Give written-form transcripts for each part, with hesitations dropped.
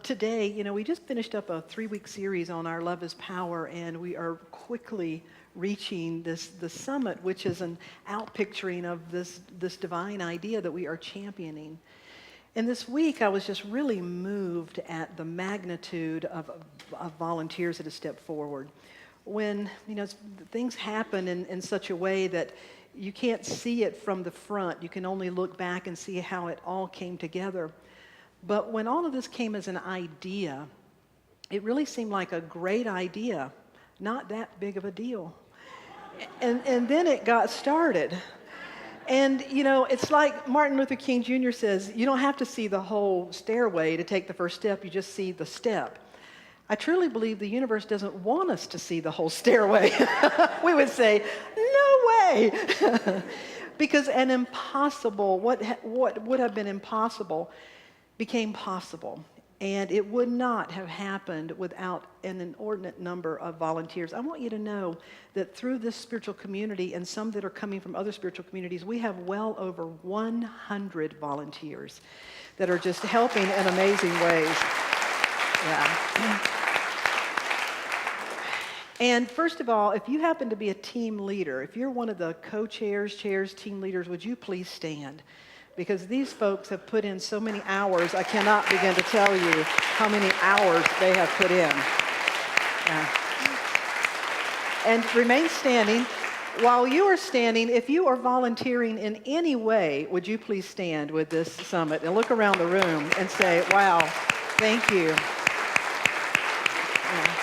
Today, we just finished up a 3-week series on our Love is Power, and we are quickly reaching the summit, which is an outpicturing of this divine idea that we are championing. And this week, I was just really moved at the magnitude of volunteers that have stepped forward. When things happen in such a way that you can't see it from the front, you can only look back and see how it all came together. But when all of this came as an idea, it really seemed like a great idea, not that big of a deal. And then it got started. And, it's like Martin Luther King Jr. says, you don't have to see the whole stairway to take the first step, you just see the step. I truly believe the universe doesn't want us to see the whole stairway. We would say, no way. Because an impossible, what would have been impossible became possible. And it would not have happened without an inordinate number of volunteers. I want you to know that through this spiritual community and some that are coming from other spiritual communities, we have well over 100 volunteers that are just helping in amazing ways. Yeah. And first of all, if you happen to be a team leader, if you're one of the co-chairs, chairs, team leaders, would you please stand? Because these folks have put in so many hours, I cannot begin to tell you how many hours they have put in. Yeah. And remain standing. While you are standing, if you are volunteering in any way, would you please stand with this summit and look around the room and say, wow, thank you. Yeah.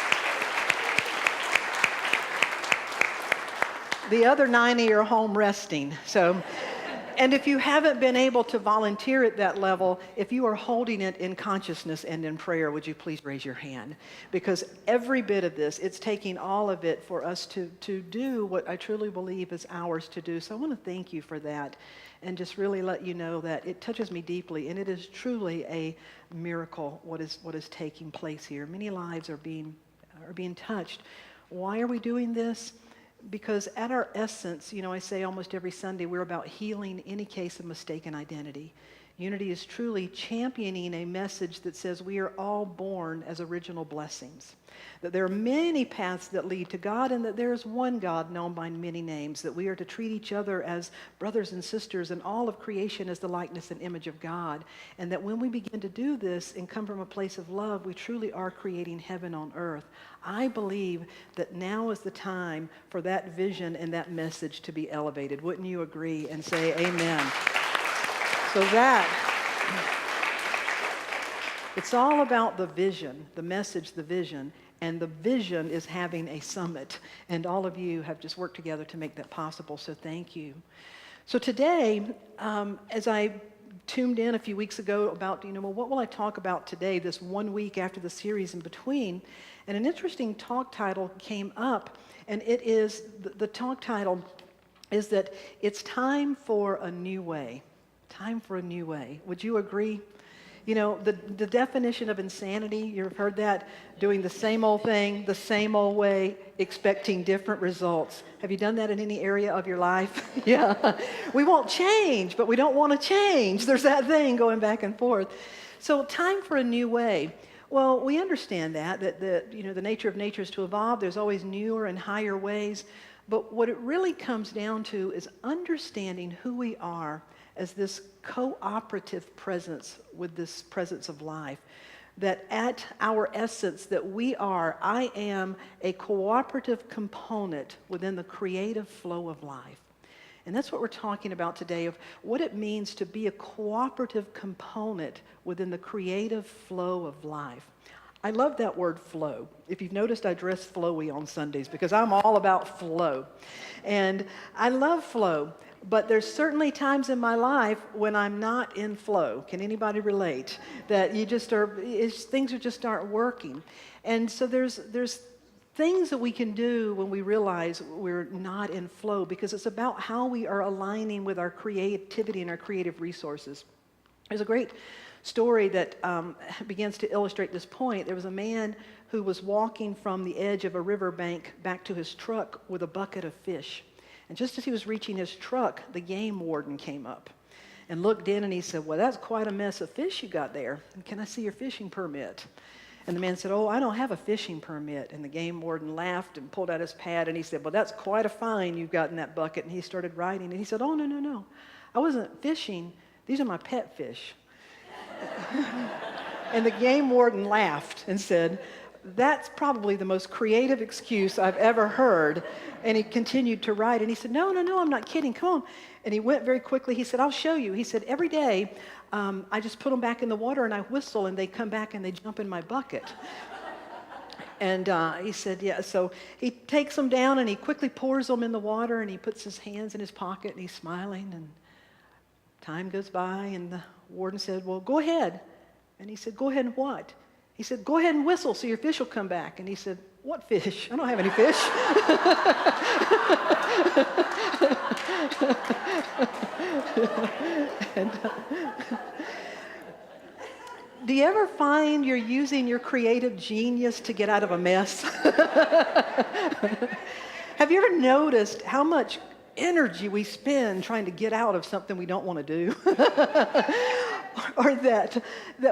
The other 90 are home resting, and if you haven't been able to volunteer at that level, if you are holding it in consciousness and in prayer, would you please raise your hand? Because every bit of this, it's taking all of it for us to do what I truly believe is ours to do. So I want to thank you for that and just really let you know that it touches me deeply, and it is truly a miracle what is taking place here. Many lives are being touched. Why are we doing this? Because at our essence, I say almost every Sunday, we're about healing any case of mistaken identity. Unity is truly championing a message that says we are all born as original blessings, that there are many paths that lead to God, and that there is one God known by many names, that we are to treat each other as brothers and sisters, and all of creation as the likeness and image of God, and that when we begin to do this and come from a place of love, we truly are creating heaven on earth. I believe that now is the time for that vision and that message to be elevated. Wouldn't you agree and say amen? So it's all about the vision, the message, the vision, and the vision is having a summit. And all of you have just worked together to make that possible, so thank you. So today, as I tuned in a few weeks ago about, what will I talk about today, this 1 week after the series in between, and an interesting talk title came up, and it is, the talk title is that it's time for a new way. Time for a new way. Would you agree? The definition of insanity, you've heard that, doing the same old thing, the same old way, expecting different results. Have you done that in any area of your life? Yeah. We won't change, but we don't want to change. There's that thing going back and forth. So time for a new way. Well, we understand that the nature of nature is to evolve. There's always newer and higher ways. But what it really comes down to is understanding who we are as this cooperative presence with this presence of life. That at our essence that I am a cooperative component within the creative flow of life. And that's what we're talking about today, of what it means to be a cooperative component within the creative flow of life. I love that word flow. If you've noticed, I dress flowy on Sundays because I'm all about flow. And I love flow, but there's certainly times in my life when I'm not in flow. Can anybody relate? That things just aren't working. And so there's things that we can do when we realize we're not in flow, because it's about how we are aligning with our creativity and our creative resources. There's a great story that begins to illustrate this point. There was a man who was walking from the edge of a riverbank back to his truck with a bucket of fish. And just as he was reaching his truck, the game warden came up. and looked in, and he said, well, that's quite a mess of fish you got there. Can I see your fishing permit? And the man said, oh, I don't have a fishing permit. And the game warden laughed and pulled out his pad, and he said, well, that's quite a fine you've got in that bucket. And he started writing, and he said, oh, no, no, no. I wasn't fishing. These are my pet fish. And the game warden laughed and said, that's probably the most creative excuse I've ever heard. And he continued to write, and he said, no, no, no, I'm not kidding. Come on. And he went very quickly. He said, I'll show you. He said, every day, I just put them back in the water, and I whistle, and they come back, and they jump in my bucket. And he said, yeah. So he takes them down, and he quickly pours them in the water, and he puts his hands in his pocket, and he's smiling. And time goes by, and the warden said, well, go ahead. And he said, go ahead and what? He said, go ahead and whistle so your fish will come back. And he said, what fish? I don't have any fish. And, do you ever find you're using your creative genius to get out of a mess? Have you ever noticed how much energy we spend trying to get out of something we don't want to do? Or that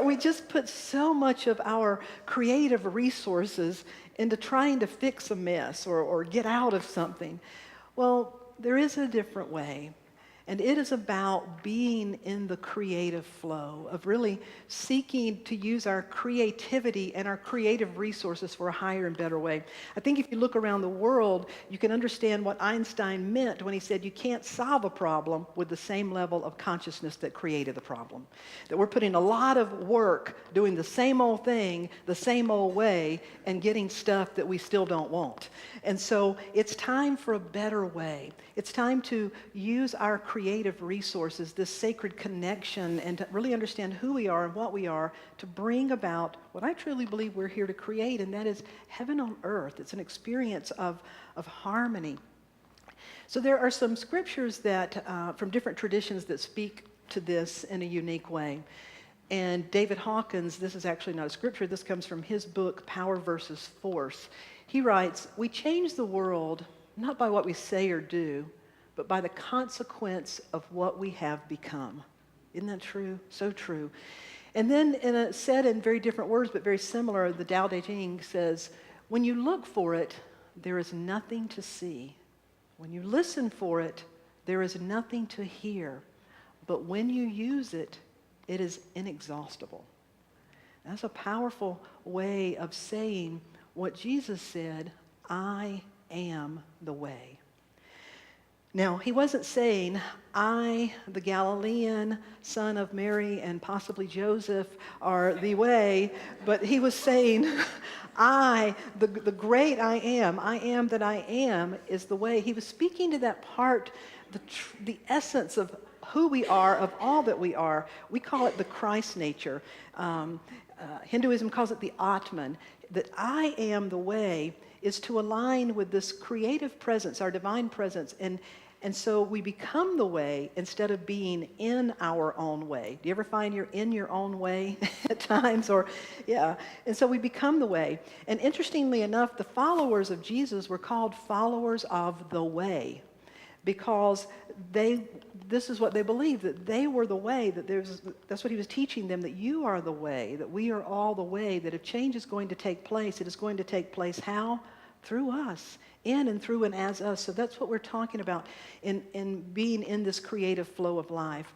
we just put so much of our creative resources into trying to fix a mess or get out of something. Well, there is a different way. And it is about being in the creative flow, of really seeking to use our creativity and our creative resources for a higher and better way. I think if you look around the world, you can understand what Einstein meant when he said you can't solve a problem with the same level of consciousness that created the problem. That we're putting a lot of work doing the same old thing, the same old way, and getting stuff that we still don't want. And so it's time for a better way. It's time to use our creative resources, this sacred connection, and to really understand who we are and what we are to bring about what I truly believe we're here to create, and that is heaven on earth. It's an experience of harmony. So there are some scriptures that from different traditions that speak to this in a unique way. And David Hawkins, this is actually not a scripture, this comes from his book, Power versus Force. He writes, we change the world not by what we say or do, but by the consequence of what we have become. Isn't that true? So true. And then said in very different words, but very similar, the Tao Te Ching says, when you look for it, there is nothing to see. When you listen for it, there is nothing to hear. But when you use it, it is inexhaustible. That's a powerful way of saying what Jesus said, I am the way. Now, he wasn't saying, I, the Galilean son of Mary and possibly Joseph, are the way, but he was saying, I, the great I am that I am, is the way. He was speaking to that part, the essence of who we are, of all that we are. We call it the Christ nature. Hinduism calls it the Atman. That I am the way is to align with this creative presence, our divine presence, and so we become the way instead of being in our own way. Do you ever find you're in your own way at times? Yeah. And so we become the way. And interestingly enough, the followers of Jesus were called followers of the way because this is what they believed, that they were the way, that's what he was teaching them, that you are the way, that we are all the way, that if change is going to take place, it is going to take place how? Through us, in and through and as us. So that's what we're talking about in being in this creative flow of life.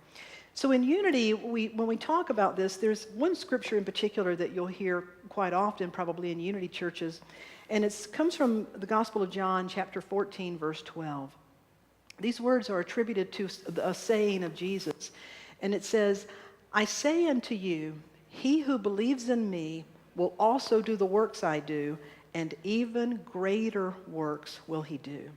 So in unity, when we talk about this, there's one scripture in particular that you'll hear quite often, probably in unity churches, and it comes from the Gospel of John, chapter 14, verse 12. These words are attributed to a saying of Jesus, and it says, I say unto you, he who believes in me will also do the works I do, and even greater works will he do.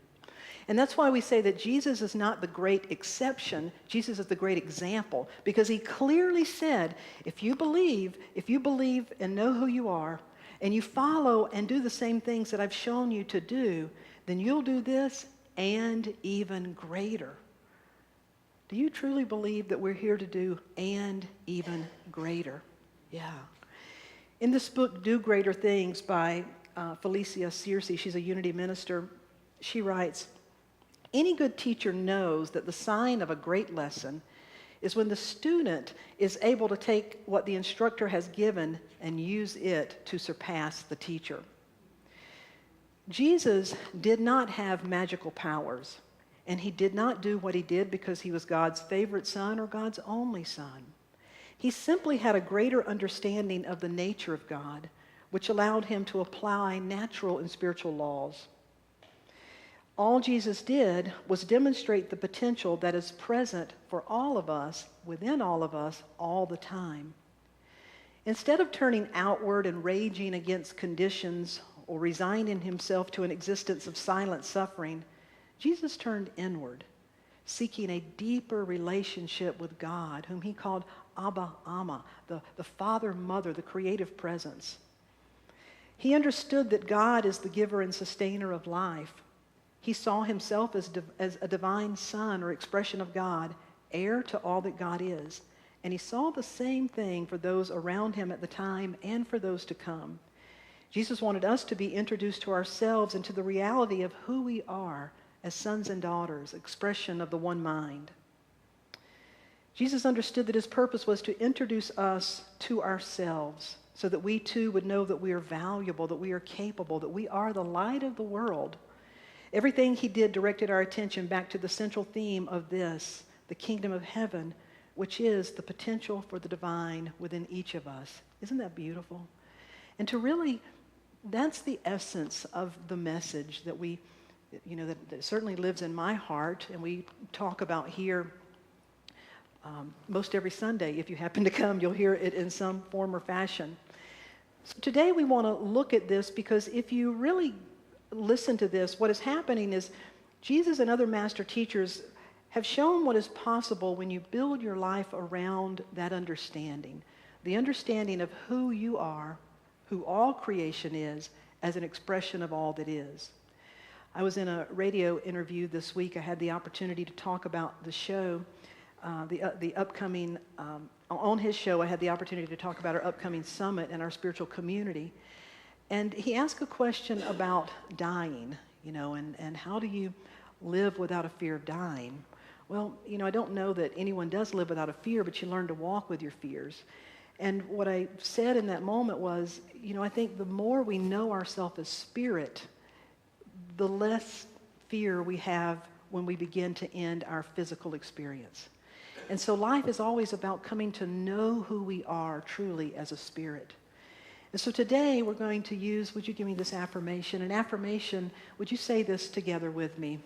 And that's why we say that Jesus is not the great exception, Jesus is the great example, because he clearly said, if you believe and know who you are, and you follow and do the same things that I've shown you to do, then you'll do this and even greater. Do you truly believe that we're here to do and even greater? Yeah. In this book, Do Greater Things by Felicia Searcy, she's a unity minister, she writes, any good teacher knows that the sign of a great lesson is when the student is able to take what the instructor has given and use it to surpass the teacher. Jesus did not have magical powers, and he did not do what he did because he was God's favorite son or God's only son. He simply had a greater understanding of the nature of God, which allowed him to apply natural and spiritual laws. All Jesus did was demonstrate the potential that is present for all of us, within all of us, all the time. Instead of turning outward and raging against conditions or resigning himself to an existence of silent suffering, Jesus turned inward, seeking a deeper relationship with God, whom he called Abba, Amma, the Father, Mother, the creative presence. He understood that God is the giver and sustainer of life. He saw himself as a divine son or expression of God, heir to all that God is. And he saw the same thing for those around him at the time and for those to come. Jesus wanted us to be introduced to ourselves and to the reality of who we are as sons and daughters, expression of the one mind. Jesus understood that his purpose was to introduce us to ourselves so that we too would know that we are valuable, that we are capable, that we are the light of the world. Everything he did directed our attention back to the central theme of this, the kingdom of heaven, which is the potential for the divine within each of us. Isn't that beautiful? And to really, that's the essence of the message that we, that certainly lives in my heart, and we talk about here most every Sunday. If you happen to come, you'll hear it in some form or fashion. So today we want to look at this because if you really listen to this, what is happening is Jesus and other master teachers have shown what is possible when you build your life around that understanding, the understanding of who you are, who all creation is, as an expression of all that is. I was in a radio interview this week. I had the opportunity to talk about the show, the upcoming, on his show, I had the opportunity to talk about our upcoming summit and our spiritual community. And he asked a question about dying, and how do you live without a fear of dying? Well, I don't know that anyone does live without a fear, but you learn to walk with your fears. And what I said in that moment was, I think the more we know ourselves as spirit, the less fear we have when we begin to end our physical experience. And so life is always about coming to know who we are truly as a spirit. And so today we're going to use, would you give me this affirmation? An affirmation, would you say this together with me?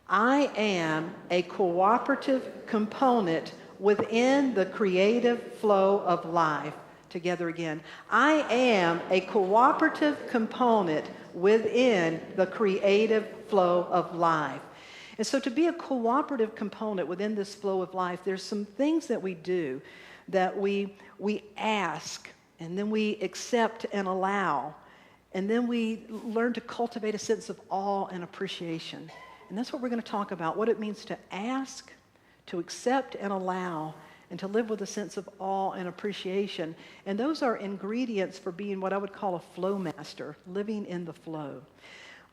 I am a cooperative component within the creative flow of life. Together again. I am a cooperative component within the creative flow of life. And so to be a cooperative component within this flow of life, there's some things that we do that we ask, and then we accept and allow, and then we learn to cultivate a sense of awe and appreciation. And that's what we're going to talk about, what it means to ask, to accept and allow, and to live with a sense of awe and appreciation. And those are ingredients for being what I would call a flow master, living in the flow.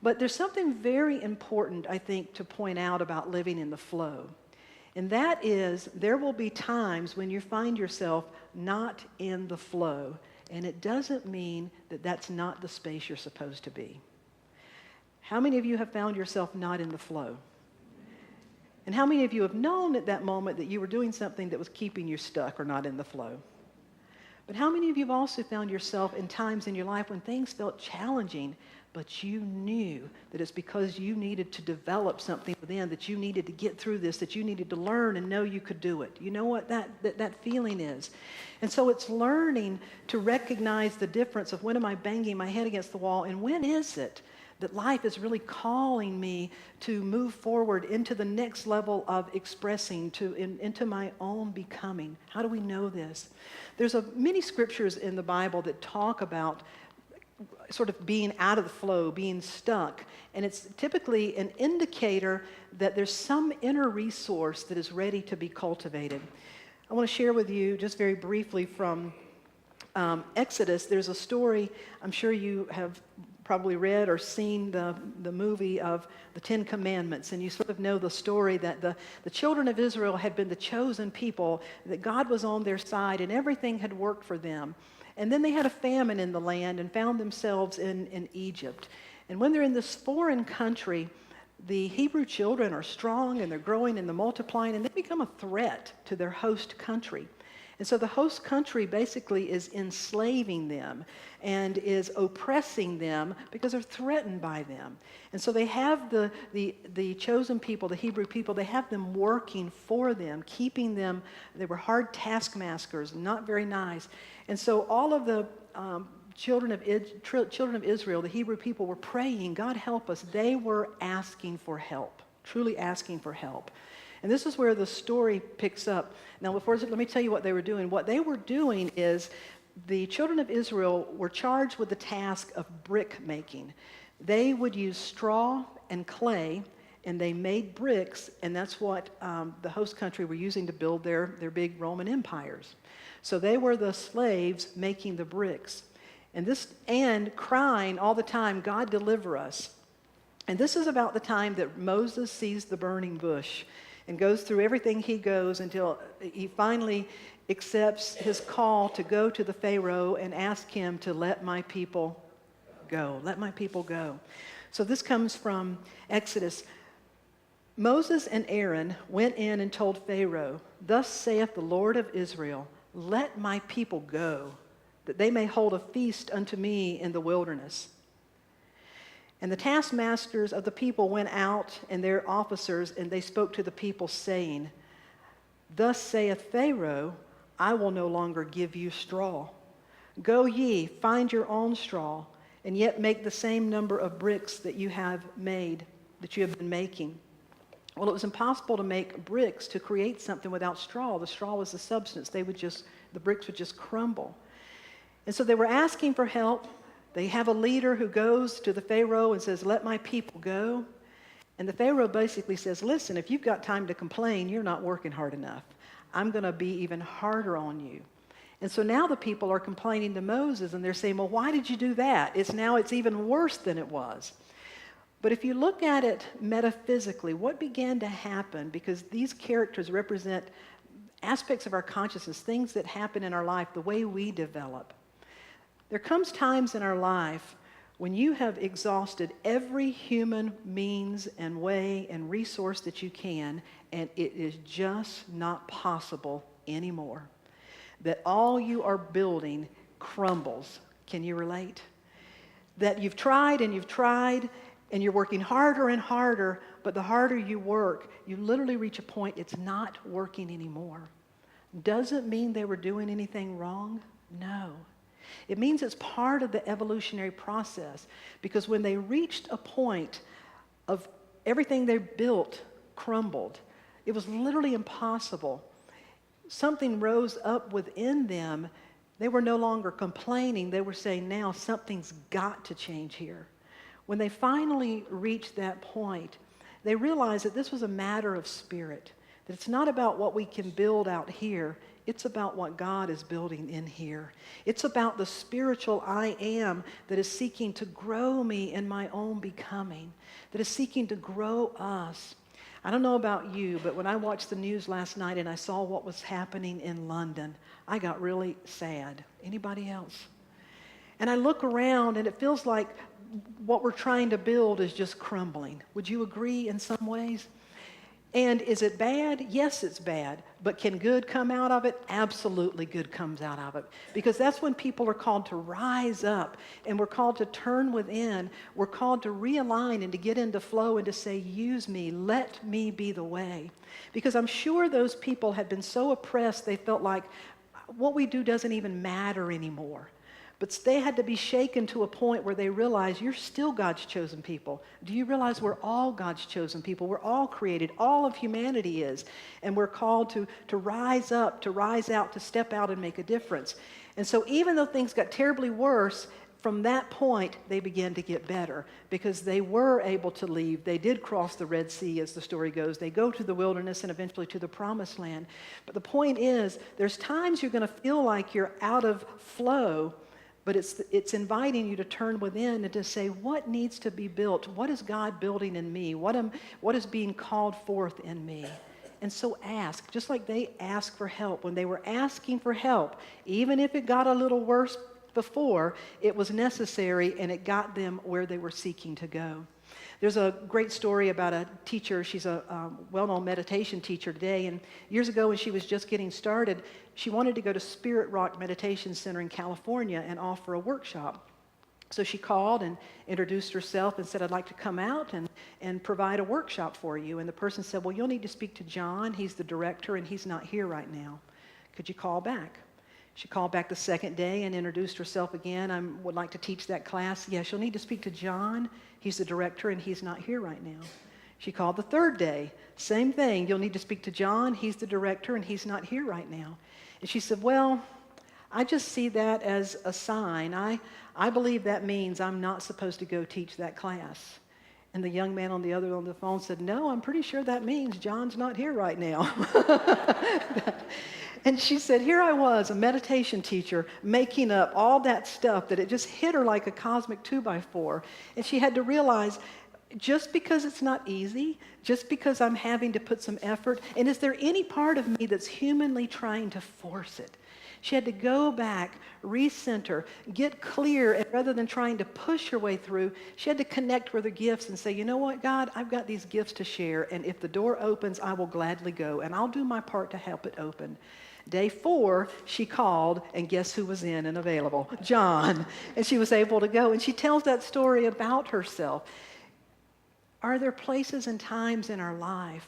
But there's something very important, I think, to point out about living in the flow. And that is, there will be times when you find yourself not in the flow. And it doesn't mean that that's not the space you're supposed to be. How many of you have found yourself not in the flow? And how many of you have known at that moment that you were doing something that was keeping you stuck or not in the flow? But how many of you have also found yourself in times in your life when things felt challenging, but you knew that it's because you needed to develop something within, that you needed to get through this, that you needed to learn and know you could do it? You know what that feeling is? And so it's learning to recognize the difference of when am I banging my head against the wall and when is it that life is really calling me to move forward into the next level of expressing, into my own becoming. How do we know this? There's many scriptures in the Bible that talk about sort of being out of the flow, being stuck. And it's typically an indicator that there's some inner resource that is ready to be cultivated. I want to share with you just very briefly from Exodus. There's a story, I'm sure you have probably read or seen the movie of the Ten Commandments, and you sort of know the story that the children of Israel had been the chosen people, that God was on their side and everything had worked for them. And then they had a famine in the land and found themselves in Egypt. And when they're in this foreign country, the Hebrew children are strong and they're growing and they're multiplying, and they become a threat to their host country. And so the host country basically is enslaving them and is oppressing them because they're threatened by them. And so they have the chosen people, the Hebrew people, they have them working for them, keeping them. They were hard taskmasters, not very nice. And so all of the children of Israel, the Hebrew people, were praying, God help us. They were asking for help, truly asking for help. And this is where the story picks up. Now, let me tell you what they were doing. What they were doing is the children of Israel were charged with the task of brick making. They would use straw and clay, and they made bricks, and that's what the host country were using to build their big Roman empires. So they were the slaves making the bricks. And crying all the time, God deliver us. And this is about the time that Moses sees the burning bush and goes through everything he goes until he finally accepts his call to go to the Pharaoh and ask him to let my people go. Let my people go. So this comes from Exodus. Moses and Aaron went in and told Pharaoh, "Thus saith the Lord of Israel, let my people go, that they may hold a feast unto me in the wilderness." And the taskmasters of the people went out, and their officers, and they spoke to the people, saying, "Thus saith Pharaoh, I will no longer give you straw. Go ye, find your own straw, and yet make the same number of bricks that you have made, that you have been making." Well, it was impossible to make bricks, to create something without straw. The straw was the substance. The bricks would just crumble. And so they were asking for help. They have a leader who goes to the Pharaoh and says, "Let my people go." And the Pharaoh basically says, "Listen, if you've got time to complain, you're not working hard enough. I'm going to be even harder on you." And so now the people are complaining to Moses, and they're saying, "Well, why did you do that? It's even worse than it was." But if you look at it metaphysically, what began to happen, because these characters represent aspects of our consciousness, things that happen in our life, the way we develop. There comes times in our life when you have exhausted every human means and way and resource that you can, and it is just not possible anymore. That all you are building crumbles. Can you relate? That you've tried, and you're working harder and harder, but the harder you work, you literally reach a point it's not working anymore. Doesn't mean they were doing anything wrong. No. It means it's part of the evolutionary process, because when they reached a point of everything they built crumbled, it was literally impossible. Something rose up within them. They were no longer complaining. They were saying, now something's got to change here. When they finally reached that point, they realized that this was a matter of spirit, that it's not about what we can build out here. It's about what God is building in here. It's about the spiritual I am that is seeking to grow me in my own becoming, that is seeking to grow us. I don't know about you, but when I watched the news last night and I saw what was happening in London, I got really sad. Anybody else? And I look around and it feels like what we're trying to build is just crumbling. Would you agree in some ways? And is it bad? Yes, it's bad. But can good come out of it? Absolutely good comes out of it. Because that's when people are called to rise up, and we're called to turn within. We're called to realign and to get into flow and to say, use me, let me be the way. Because I'm sure those people had been so oppressed, they felt like what we do doesn't even matter anymore. But they had to be shaken to a point where they realized you're still God's chosen people. Do you realize we're all God's chosen people? We're all created. All of humanity is. And we're called to rise up, to rise out, to step out and make a difference. And so even though things got terribly worse, from that point, they began to get better because they were able to leave. They did cross the Red Sea, as the story goes. They go to the wilderness and eventually to the promised land. But the point is, there's times you're going to feel like you're out of flow, But it's inviting you to turn within and to say, what needs to be built? What is God building in me? What is being called forth in me? And so ask, just like they asked for help. When they were asking for help, even if it got a little worse before, it was necessary and it got them where they were seeking to go. There's a great story about a teacher. She's a well-known meditation teacher today. And years ago when she was just getting started, she wanted to go to Spirit Rock Meditation Center in California and offer a workshop. So she called and introduced herself and said, I'd like to come out and provide a workshop for you. And the person said, well, you'll need to speak to John. He's the director and he's not here right now. Could you call back? She called back the second day and introduced herself again. I would like to teach that class. Yes, you'll need to speak to John. He's the director and he's not here right now. She called the third day. Same thing. You'll need to speak to John. He's the director and he's not here right now. And she said, well, I just see that as a sign. I believe that means I'm not supposed to go teach that class. And the young man on the other end of the phone said, no, I'm pretty sure that means John's not here right now. And she said, here I was, a meditation teacher, making up all that stuff that it just hit her like a cosmic 2x4. And she had to realize, just because it's not easy, just because I'm having to put some effort, and is there any part of me that's humanly trying to force it? She had to go back, recenter, get clear, and rather than trying to push her way through, she had to connect with her gifts and say, you know what, God, I've got these gifts to share, and if the door opens, I will gladly go, and I'll do my part to help it open. Day 4, she called, and guess who was in and available? John. And she was able to go, and she tells that story about herself. Are there places and times in our life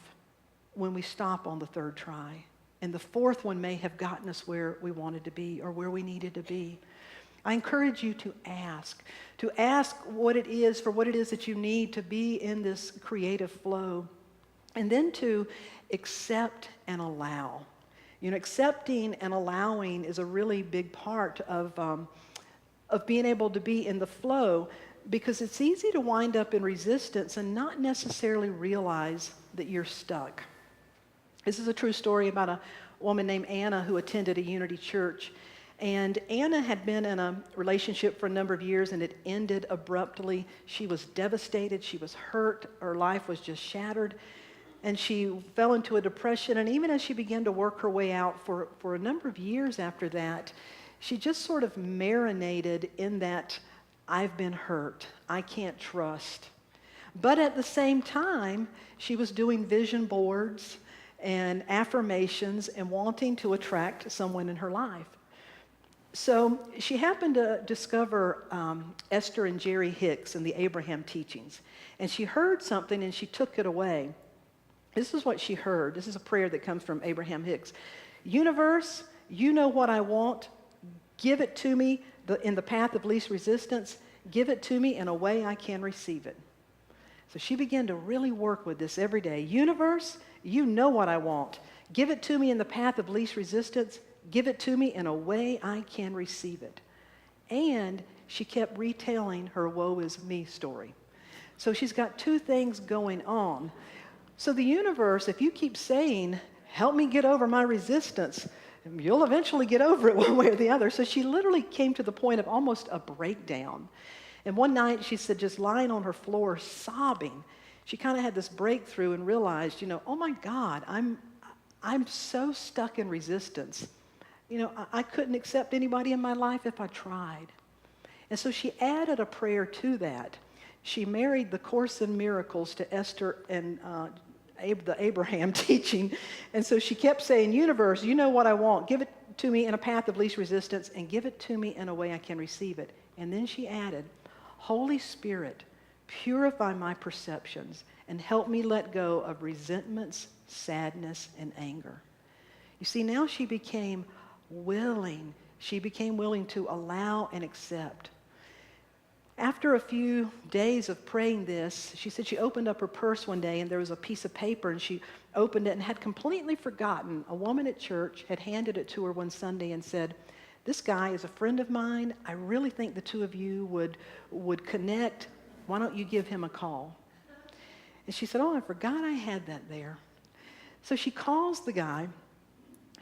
when we stop on the third try? And the fourth one may have gotten us where we wanted to be or where we needed to be. I encourage you to ask what it is that you need to be in this creative flow, and then to accept and allow. You know, accepting and allowing is a really big part of being able to be in the flow, because it's easy to wind up in resistance and not necessarily realize that you're stuck. This is a true story about a woman named Anna who attended a Unity church. And Anna had been in a relationship for a number of years, and it ended abruptly. She was devastated. She was hurt. Her life was just shattered. And she fell into a depression. And even as she began to work her way out for a number of years after that, she just sort of marinated in that, I've been hurt. I can't trust. But at the same time, she was doing vision boards and affirmations and wanting to attract someone in her life. So she happened to discover Esther and Jerry Hicks and the Abraham teachings. And she heard something and she took it away. This is what she heard. This is a prayer that comes from Abraham Hicks. Universe, you know what I want. Give it to me in the path of least resistance. Give it to me in a way I can receive it. So she began to really work with this every day. Universe, you know what I want. Give it to me in the path of least resistance. Give it to me in a way I can receive it. And she kept retelling her woe is me story. So she's got two things going on. So the universe, if you keep saying, help me get over my resistance, you'll eventually get over it one way or the other. So she literally came to the point of almost a breakdown. And one night she said, just lying on her floor sobbing, she kind of had this breakthrough and realized, oh my God, I'm so stuck in resistance. I couldn't accept anybody in my life if I tried. And so she added a prayer to that. She married the Course in Miracles to Esther and the Abraham teaching. And so she kept saying, universe, you know what I want. Give it to me in a path of least resistance and give it to me in a way I can receive it. And then she added, Holy Spirit, purify my perceptions and help me let go of resentments, sadness, and anger. You see, now she became willing. She became willing to allow and accept. After a few days of praying this, she said she opened up her purse one day and there was a piece of paper, and she opened it and had completely forgotten. A woman at church had handed it to her one Sunday and said, this guy is a friend of mine. I really think the two of you would connect. Why don't you give him a call? And she said, I forgot I had that there. So she calls the guy,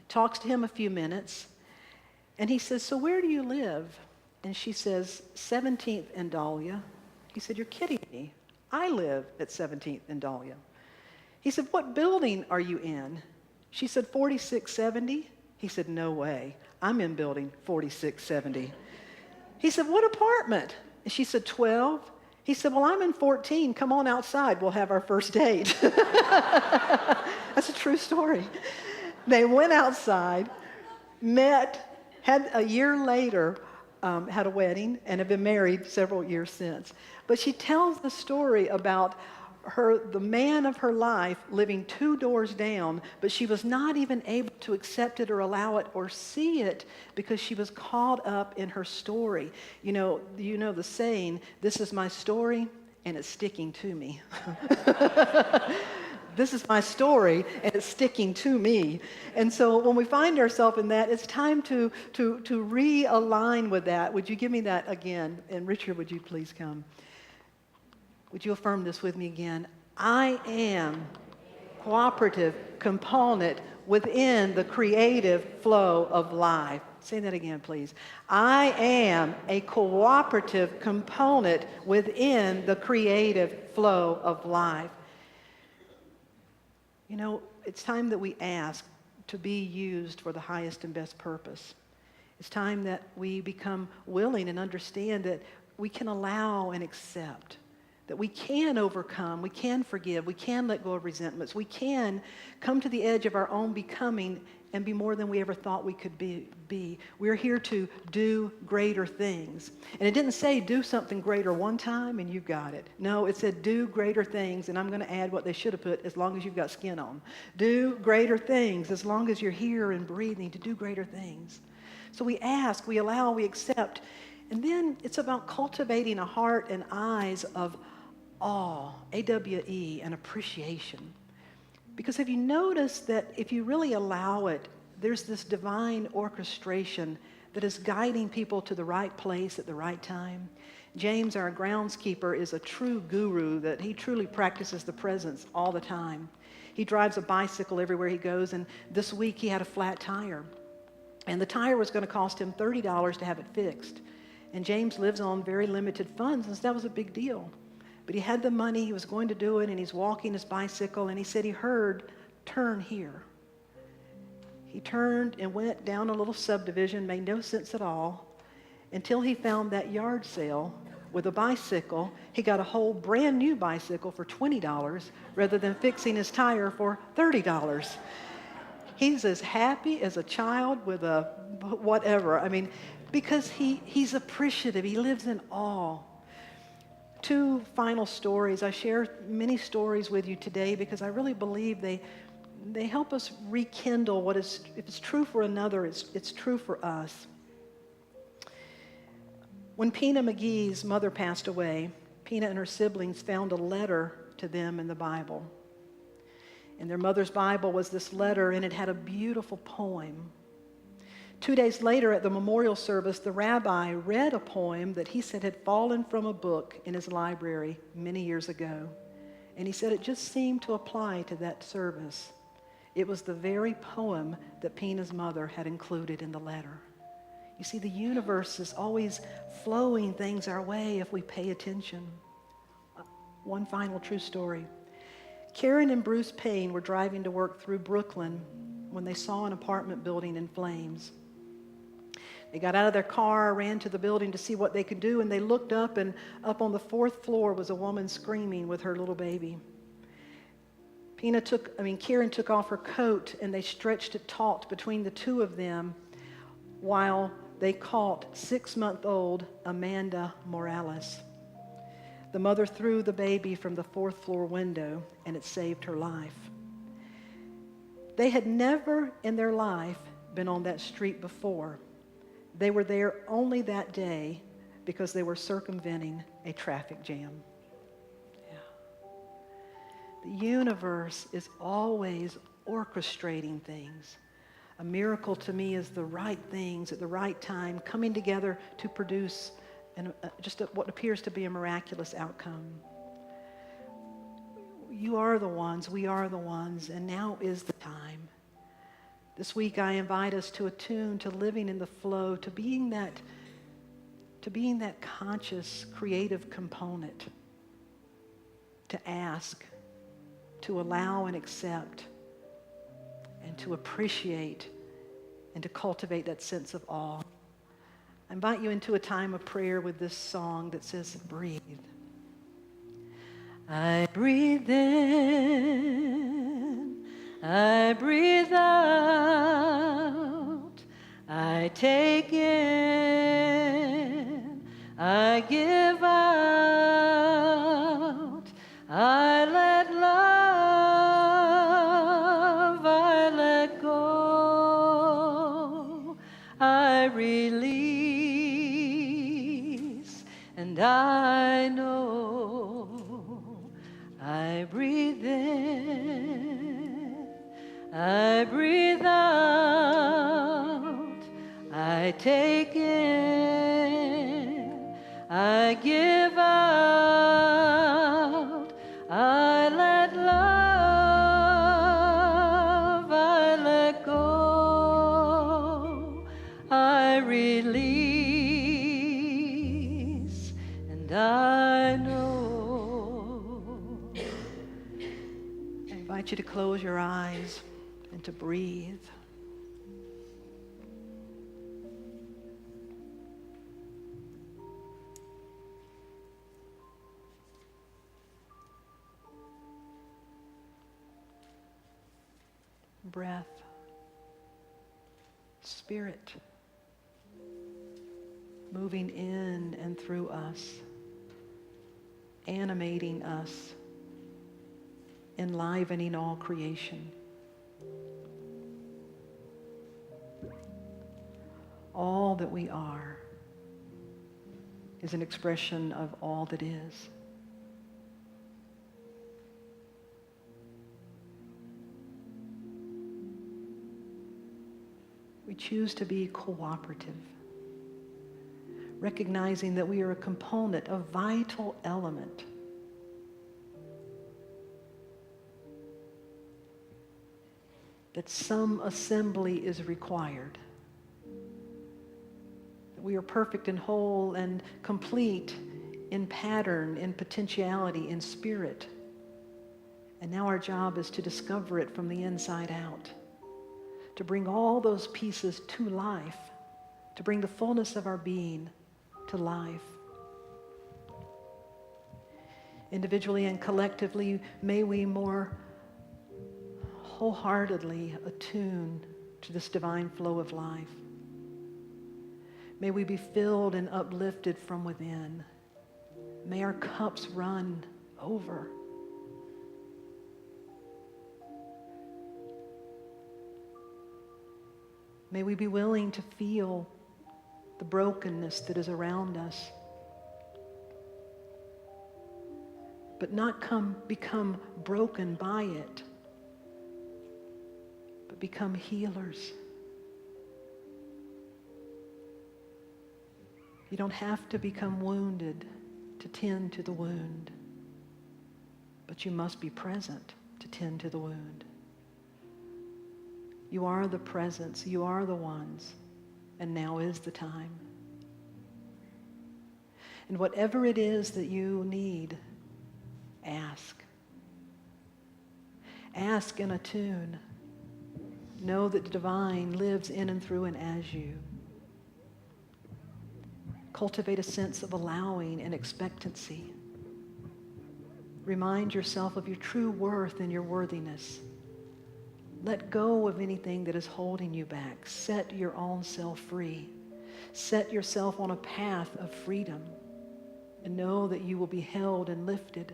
talks to him a few minutes, and he says, so where do you live? And she says, 17th and Dahlia. He said, you're kidding me. I live at 17th and Dahlia. He said, what building are you in? She said, 4670. He said, no way. I'm in building 4670. He said, what apartment? And she said, 12. He said, well, I'm in 14. Come on outside. We'll have our first date. That's a true story. They went outside, met, had a year later, had a wedding, and have been married several years since. But she tells the story about the man of her life living 2 doors down, but she was not even able to accept it or allow it or see it because she was caught up in her story. You know the saying, this is my story and it's sticking to me. This is my story and it's sticking to me. And so when we find ourselves in that, it's time to realign with that. Would you give me that again? And Richard, would you please come? Would you affirm this with me again? I am cooperative component within the creative flow of life. Say that again, please. I am a cooperative component within the creative flow of life. You know, it's time that we ask to be used for the highest and best purpose. It's time that we become willing and understand that we can allow and accept, that we can overcome, we can forgive, we can let go of resentments, we can come to the edge of our own becoming and be more than we ever thought we could be. We're here to do greater things. And it didn't say do something greater one time and you got it. No, it said do greater things, and I'm going to add what they should have put, as long as you've got skin on. Do greater things as long as you're here and breathing, to do greater things. So we ask, we allow, we accept. And then it's about cultivating a heart and eyes of awe, A-W-E, and appreciation. Because have you noticed that if you really allow it, there's this divine orchestration that is guiding people to the right place at the right time? James, our groundskeeper, is a true guru, that he truly practices the presence all the time. He drives a bicycle everywhere he goes, and this week he had a flat tire. And the tire was going to cost him $30 to have it fixed. And James lives on very limited funds, and so that was a big deal. But he had the money, he was going to do it, and he's walking his bicycle, and he said he heard, turn here. He turned and went down a little subdivision, made no sense at all, until he found that yard sale with a bicycle. He got a whole brand new bicycle for $20 rather than fixing his tire for $30. He's as happy as a child with a whatever. I mean, because he's appreciative. He lives in awe. 2 final stories. I share many stories with you today because I really believe they help us rekindle what is, if it's true for another, it's true for us. When Pina McGee's mother passed away, Pina and her siblings found a letter to them in the Bible. And their mother's Bible was this letter, and it had a beautiful poem. 2 days later at the memorial service, the rabbi read a poem that he said had fallen from a book in his library many years ago. And he said it just seemed to apply to that service. It was the very poem that Pina's mother had included in the letter. You see, the universe is always flowing things our way if we pay attention. One final true story. Karen and Bruce Payne were driving to work through Brooklyn when they saw an apartment building in flames. They got out of their car, ran to the building to see what they could do, and they looked up, and up on the 4th floor was a woman screaming with her little baby. Karen took off her coat, and they stretched it taut between the two of them while they caught 6-month-old Amanda Morales. The mother threw the baby from the 4th floor window, and it saved her life. They had never in their life been on that street before. They were there only that day because they were circumventing a traffic jam. Yeah. The universe is always orchestrating things. A miracle to me is the right things at the right time coming together to produce what appears to be a miraculous outcome. You are the ones, we are the ones, and now is the time. This week I invite us to attune to living in the flow, to to being that conscious, creative component, to ask, to allow and accept, and to appreciate, and to cultivate that sense of awe. I invite you into a time of prayer with this song that says, breathe. I breathe in, I breathe out, I take in, I give out, I let love, I let go, I release, and I know. I breathe in, I breathe out, I take in, I give out, I let love, I let go, I release, and I know. I invite you to close your eyes and to breathe. Breath, spirit, moving in and through us, animating us, enlivening all creation. All that we are is an expression of all that is. We choose to be cooperative, recognizing that we are a component, a vital element that some assembly is required. That we are perfect and whole and complete in pattern, in potentiality, in spirit. And now our job is to discover it from the inside out, to bring all those pieces to life, to bring the fullness of our being to life. Individually and collectively, may we more wholeheartedly attune to this divine flow of life. May we be filled and uplifted from within. May our cups run over. May we be willing to feel the brokenness that is around us, but not become broken by it, but become healers. You don't have to become wounded to tend to the wound, but you must be present to tend to the wound. You are the presence, you are the ones, and now is the time. And whatever it is that you need, ask. Ask and attune. Know that the divine lives in and through and as you. Cultivate a sense of allowing and expectancy. Remind yourself of your true worth and your worthiness. Let go of anything that is holding you back. Set your own self free. Set yourself on a path of freedom and know that you will be held and lifted.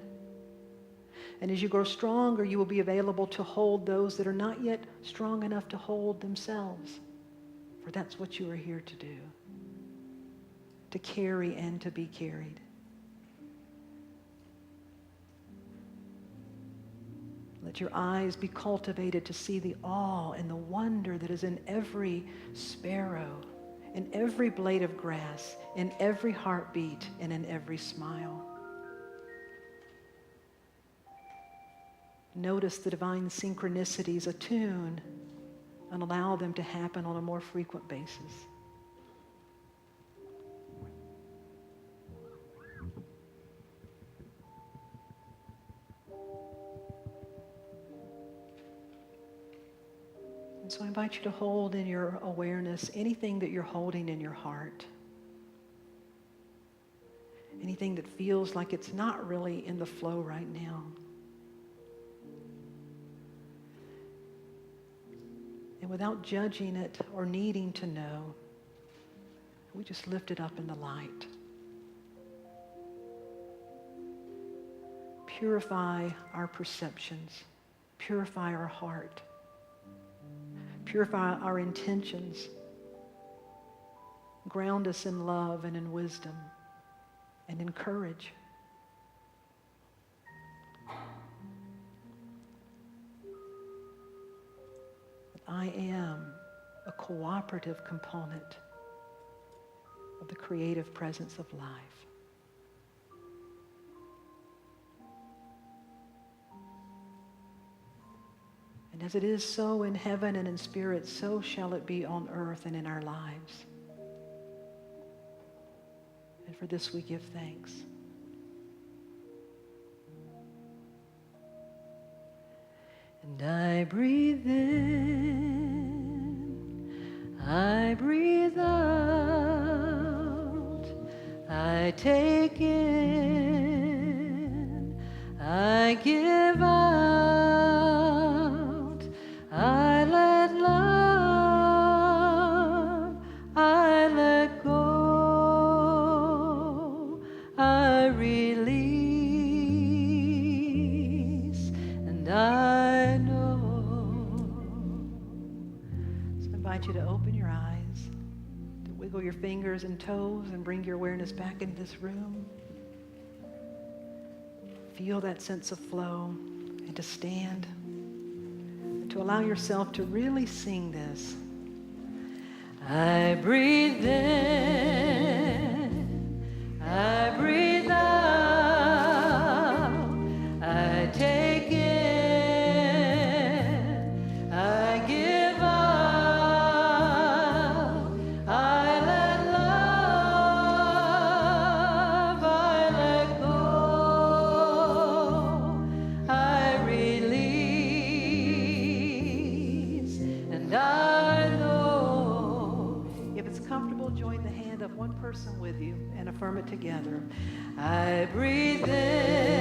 And as you grow stronger, you will be available to hold those that are not yet strong enough to hold themselves. For that's what you are here to do. To carry and to be carried. Let your eyes be cultivated to see the awe and the wonder that is in every sparrow, in every blade of grass, in every heartbeat, and in every smile. Notice the divine synchronicities, attune, and allow them to happen on a more frequent basis. And so I invite you to hold in your awareness anything that you're holding in your heart. Anything that feels like it's not really in the flow right now. And without judging it or needing to know, we just lift it up in the light. Purify our perceptions. Purify our heart. Purify our intentions. Ground us in love and in wisdom and in courage. I am a cooperative component of the creative presence of life. And as it is so in heaven and in spirit, so shall it be on earth and in our lives. And for this we give thanks. And I breathe in, I breathe out, I take in, I give out, I let love, I let go, I release, and I know. So I invite you to open your eyes, to wiggle your fingers and toes and bring your awareness back into this room. Feel that sense of flow, and to stand, and to allow yourself to really sing this. I breathe in, I breathe out, I take in, I give out, I let love, I let go, I release, and I know. If it's comfortable, join the hand of one person with you and affirm it together. I breathe in.